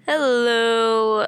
Hello,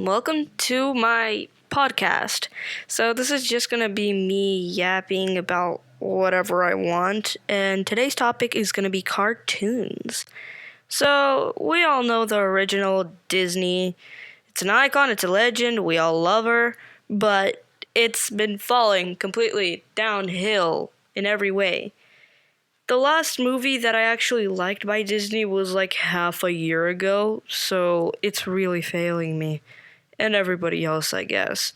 welcome to my podcast. So, this is just gonna be me yapping about whatever I want, and today's topic is gonna be cartoons. So, we all know the original Disney. It's an icon, it's a legend, we all love her, but it's been falling completely downhill in every way. The last movie that I actually liked by Disney was like half a year ago, so it's really failing me. And everybody else, I guess.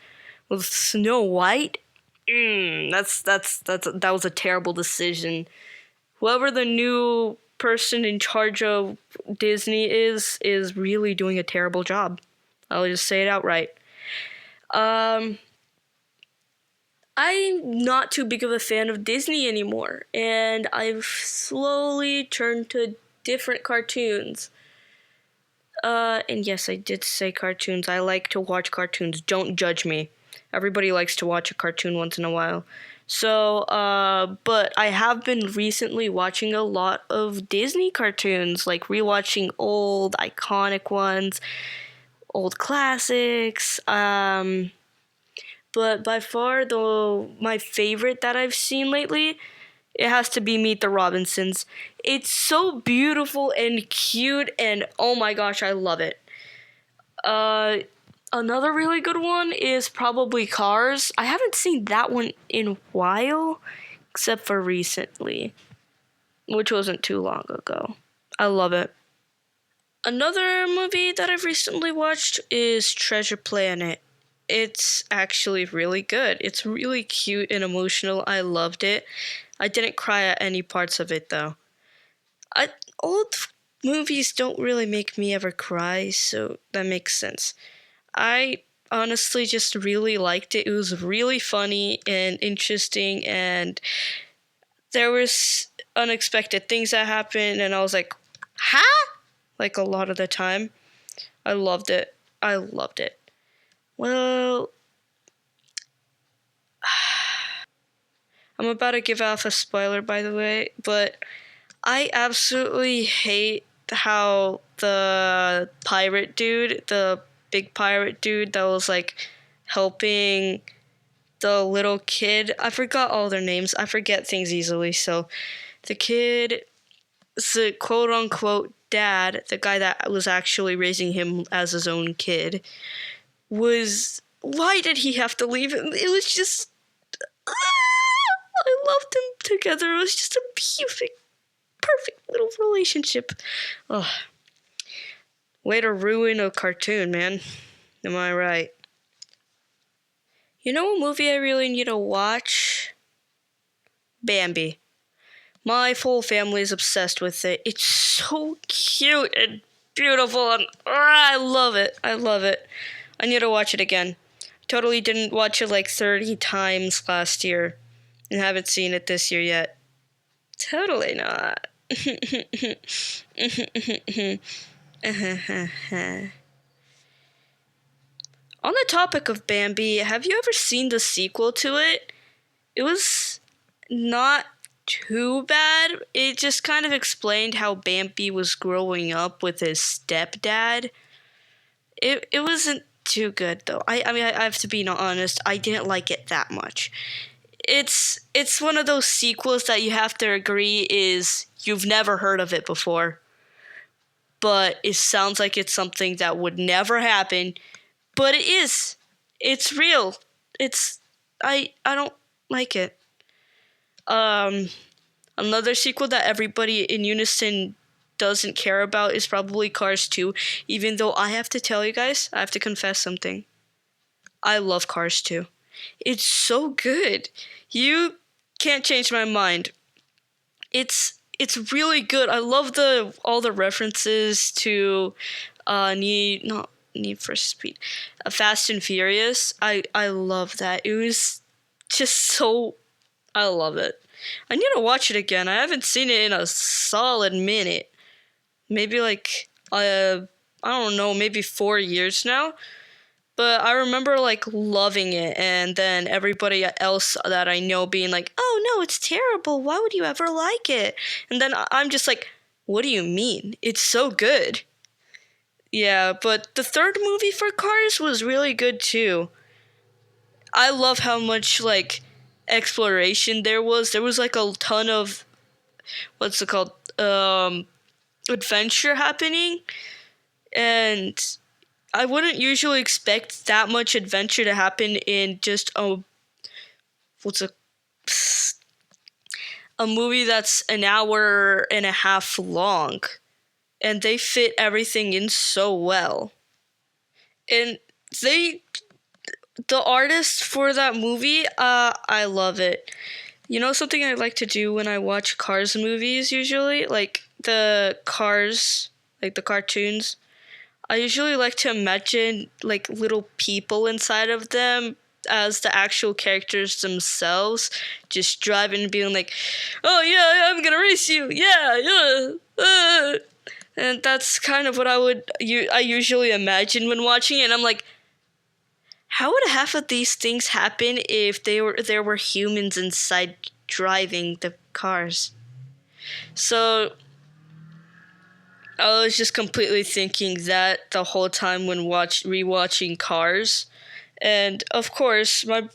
With Snow White? That was a terrible decision. Whoever the new person in charge of Disney is really doing a terrible job. I'll just say it outright. Um, I'm not too big of a fan of Disney anymore, and I've slowly turned to different cartoons. And yes, I did say cartoons. I like to watch cartoons. Don't judge me. Everybody likes to watch a cartoon once in a while. So, but I have been recently watching a lot of Disney cartoons, like rewatching old iconic ones, old classics. But by far my favorite that I've seen lately, it has to be Meet the Robinsons. It's so beautiful and cute, and oh my gosh, I love it. Uh, Another really good one is probably Cars. I haven't seen that one in a while, except for recently, which wasn't too long ago. I love it. Another movie that I've recently watched is Treasure Planet. It's actually really good. It's really cute and emotional. I loved it. I didn't cry at any parts of it though. I Old movies don't really make me ever cry, so that makes sense. I honestly just really liked it. It was really funny and interesting, and there was unexpected things that happened, and I was like, "Huh?" Like a lot of the time. I loved it. I loved it. Well, I'm about to give off a spoiler, by the way, but I absolutely hate how the pirate dude, the big pirate dude that was like helping the little kid, I forgot all their names. I forget things easily. So the kid, the quote unquote dad, the guy that was actually raising him as his own kid, was. Why did he have to leave him? It was just. I loved them together. It was just a perfect little relationship. Ugh. Way to ruin a cartoon, man. Am I right? You know a movie I really need to watch? Bambi. My full family is obsessed with it. It's so cute and beautiful, and I love it. I love it. I need to watch it again. Totally didn't watch it like 30 times last year and haven't seen it this year yet. Totally not. On the topic of Bambi, have you ever seen the sequel to it? It was not too bad. It just kind of explained how Bambi was growing up with his stepdad. It wasn't too good though. I have to be honest, I didn't like it that much. It's one of those sequels that you have to agree is you've never heard of it before. But it sounds like it's something that would never happen. But it is. It's real. I don't like it. Um Another sequel that everybody in unison doesn't care about is probably Cars 2, even though I have to tell you guys, I have to confess something. I love Cars 2. It's so good. You can't change my mind. It's really good. I love all the references to Need for Speed, Fast and Furious. I love that. It was just so. I love it. I need to watch it again. I haven't seen it in a solid minute. Maybe like I don't know, maybe 4 years now. But I remember like loving it, and then everybody else that I know being like, "Oh no, it's terrible. Why would you ever like it?" And then I'm just like, "What do you mean? It's so good." Yeah, but the third movie for Cars was really good too. I love how much like exploration there was. There was like a ton of what's it called? Adventure happening, and I wouldn't usually expect that much adventure to happen in just what's a a movie that's an hour and a half long, and they fit everything in so well. And they the artist for that movie, I love it. You know something I like to do when I watch Cars movies usually? Like the Cars, like the cartoons. I usually like to imagine like little people inside of them as the actual characters themselves, just driving and being like, "Oh yeah, I'm gonna race you, yeah, yeah." And that's kind of what I usually imagine when watching it. And I'm like, how would half of these things happen if there were humans inside driving the cars? So I was just completely thinking that the whole time when rewatching Cars. And of course, my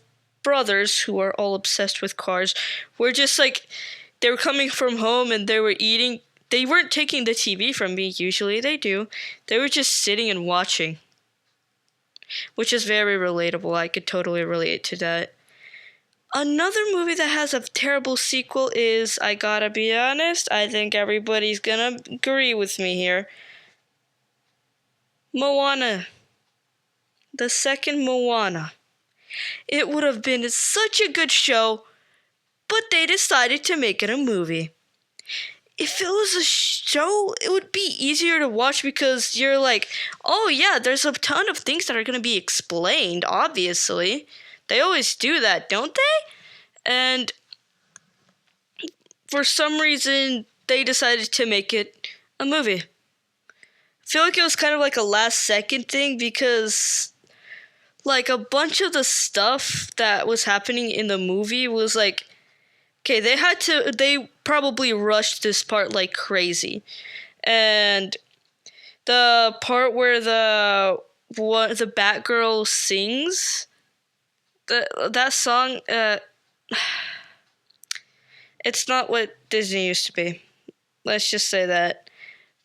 brothers, who are all obsessed with cars, were just like, they were coming from home and they were eating. They weren't taking the TV from me, usually they do. They were just sitting and watching, which is very relatable. I could totally relate to that. Another movie that has a terrible sequel is, I gotta be honest, I think everybody's gonna agree with me here. Moana. The second Moana. It would have been such a good show, but they decided to make it a movie. If it was a show, it would be easier to watch because you're like, oh yeah, there's a ton of things that are going to be explained, obviously. They always do that, don't they? And for some reason, they decided to make it a movie. I feel like it was kind of like a last second thing because like a bunch of the stuff that was happening in the movie was like, okay, they probably rushed this part like crazy. And the part where the Batgirl sings, that song, it's not what Disney used to be. Let's just say that.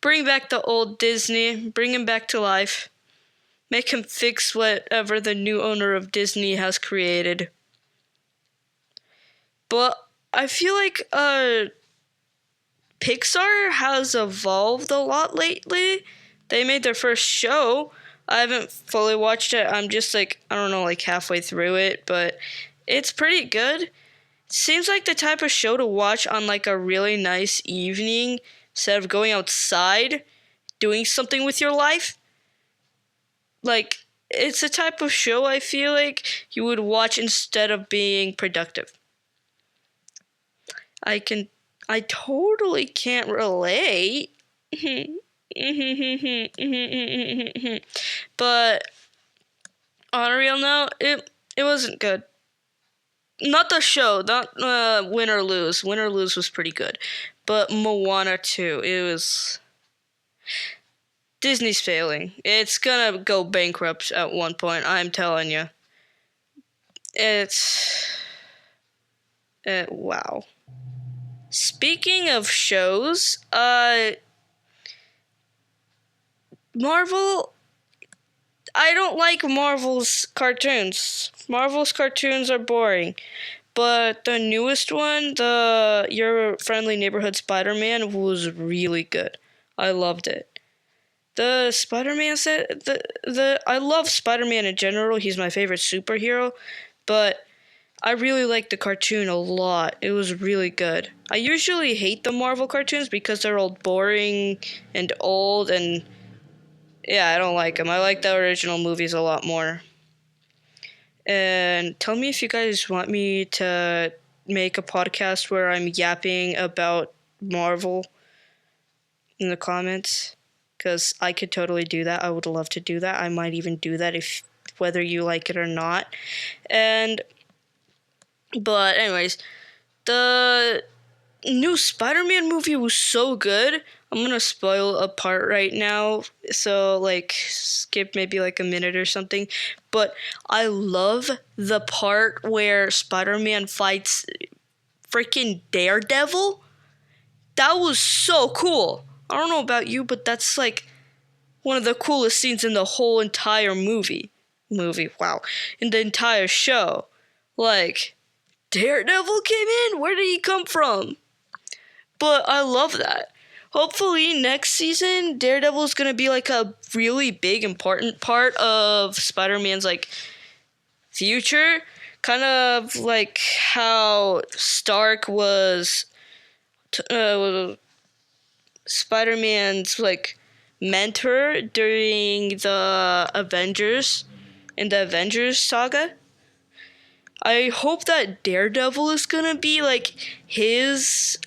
Bring back the old Disney, bring him back to life. Make him fix whatever the new owner of Disney has created. But I feel like Pixar has evolved a lot lately. They made their first show. I haven't fully watched it. I'm just like, I don't know, like halfway through it, but it's pretty good. Seems like the type of show to watch on like a really nice evening instead of going outside, doing something with your life. Like, it's a type of show I feel like you would watch instead of being productive. I totally can't relate. But on a real note, it wasn't good. Not the show, not Win or Lose. Win or Lose was pretty good. But Moana 2, it was... Disney's failing. It's gonna go bankrupt at one point, I'm telling you. It's... wow. Speaking of shows, Marvel... I don't like Marvel's cartoons. Marvel's cartoons are boring. But the newest one, the Your Friendly Neighborhood Spider-Man, was really good. I loved it. The Spider-Man set, I love Spider-Man in general. He's my favorite superhero, but I really liked the cartoon a lot. It was really good. I usually hate the Marvel cartoons because they're all boring and old, and yeah, I don't like them. I like the original movies a lot more. And tell me if you guys want me to make a podcast where I'm yapping about Marvel in the comments, because I could totally do that. I would love to do that. I might even do that if whether you like it or not. But anyways, the new Spider-Man movie was so good. I'm gonna spoil a part right now, so like skip maybe like a minute or something. But I love the part where Spider-Man fights freaking Daredevil. That was so cool. I don't know about you, but that's like one of the coolest scenes in the whole entire wow, in the entire show. Like, Daredevil came in? Where did he come from? But I love that. Hopefully next season, Daredevil is gonna be like a really big, important part of Spider-Man's like future. Kind of like how Stark was Spider-Man's like mentor during the Avengers in the Avengers saga. I hope that Daredevil is gonna be like his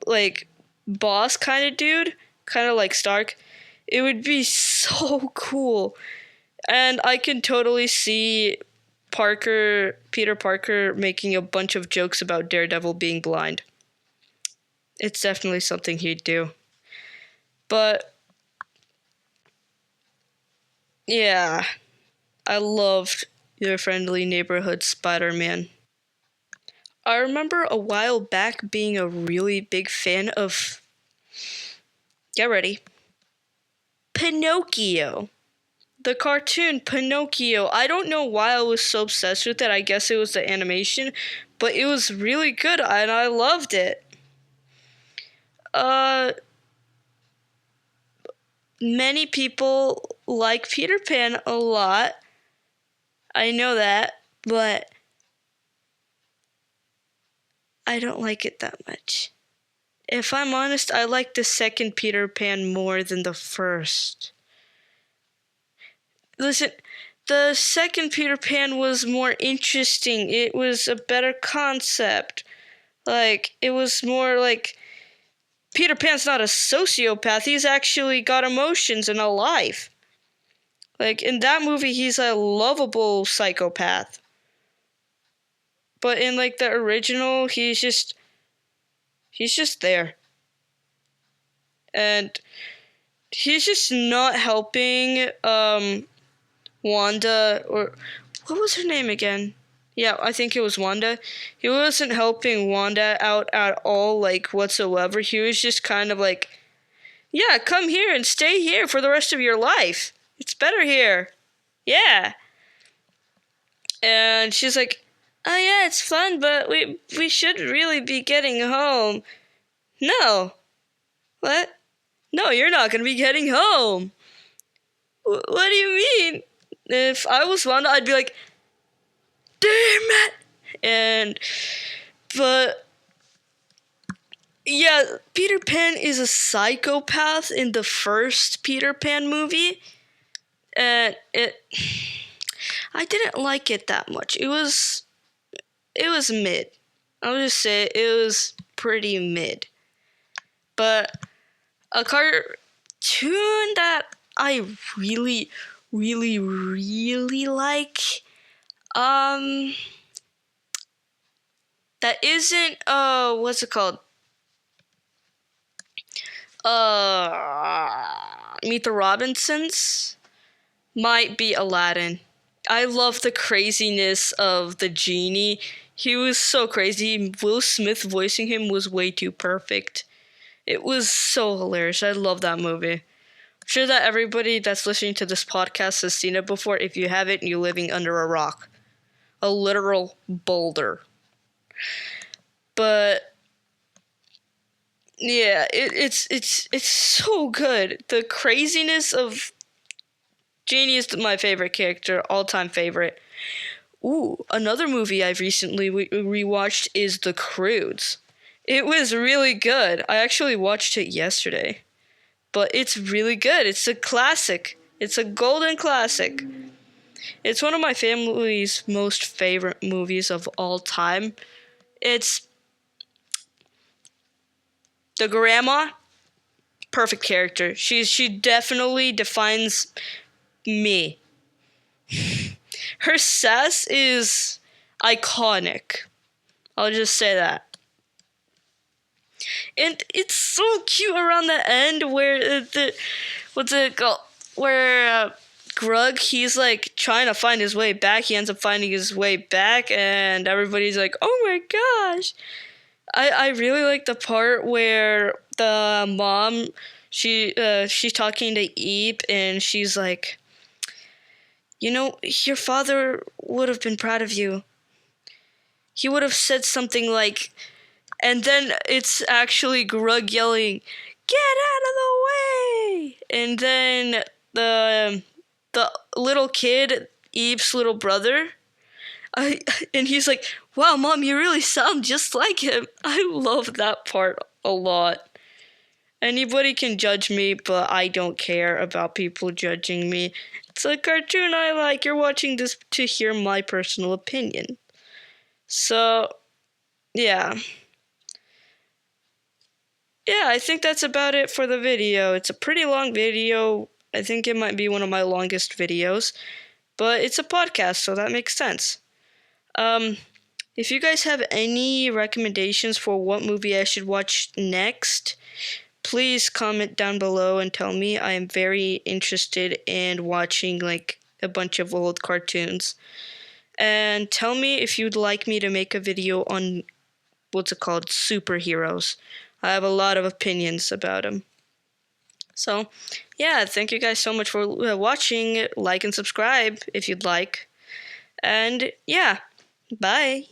like boss kind of dude, kind of like Stark. It would be so cool. And I can totally see Peter Parker making a bunch of jokes about Daredevil being blind. It's definitely something he'd do. But yeah, I loved Your Friendly Neighborhood Spider-Man. I remember a while back being a really big fan of, get ready, Pinocchio. The cartoon Pinocchio. I don't know why I was so obsessed with it. I guess it was the animation, but it was really good and I loved it. Many people like Peter Pan a lot. I know that, but I don't like it that much. If I'm honest, I like the second Peter Pan more than the first. Listen, the second Peter Pan was more interesting. It was a better concept. Like, it was more like Peter Pan's not a sociopath. He's actually got emotions and a life. Like, in that movie, he's a lovable psychopath. But in, like, the original, he's just there. And he's just not helping, Wanda, or what was her name again? Yeah, I think it was Wanda. He wasn't helping Wanda out at all, like, whatsoever. He was just kind of like, yeah, come here and stay here for the rest of your life. It's better here. Yeah. And she's like, oh yeah, it's fun, but we should really be getting home. No. What? No, you're not going to be getting home. What do you mean? If I was Wanda, I'd be like, damn it! But yeah, Peter Pan is a psychopath in the first Peter Pan movie. And I didn't like it that much. It was mid. I'll just say it was pretty mid. But a cartoon that I really, really, really like, that isn't, what's it called? Meet the Robinsons might be Aladdin. I love the craziness of the genie. He was so crazy. Will Smith voicing him was way too perfect. It was so hilarious. I love that movie. I'm sure that everybody that's listening to this podcast has seen it before. If you haven't, you're living under a rock. A literal boulder. But yeah, it's so good. The craziness of Genie is my favorite character, all-time favorite. Ooh, another movie I've recently rewatched is The Croods. It was really good. I actually watched it yesterday. But it's really good. It's a classic. It's a golden classic. It's one of my family's most favorite movies of all time. It's the grandma, perfect character. She definitely defines me. Her sass is iconic. I'll just say that. And it's so cute around the end where what's it called? Where Grug, he's like trying to find his way back. He ends up finding his way back, and everybody's like, "Oh my gosh!" I really like the part where the mom she's talking to Eep, and she's like, your father would have been proud of you. He would have said something like, and then it's actually Grug yelling, "Get out of the way!" And then the little kid, Eve's little brother, and he's like, "Wow, Mom, you really sound just like him." I love that part a lot. Anybody can judge me, but I don't care about people judging me. It's a cartoon I like. You're watching this to hear my personal opinion. So, yeah. Yeah, I think that's about it for the video. It's a pretty long video. I think it might be one of my longest videos, but it's a podcast, so that makes sense. If you guys have any recommendations for what movie I should watch next, please comment down below and tell me. I am very interested in watching like a bunch of old cartoons. And tell me if you'd like me to make a video on superheroes. I have a lot of opinions about them. So, yeah, thank you guys so much for watching. Like and subscribe if you'd like. And yeah, bye.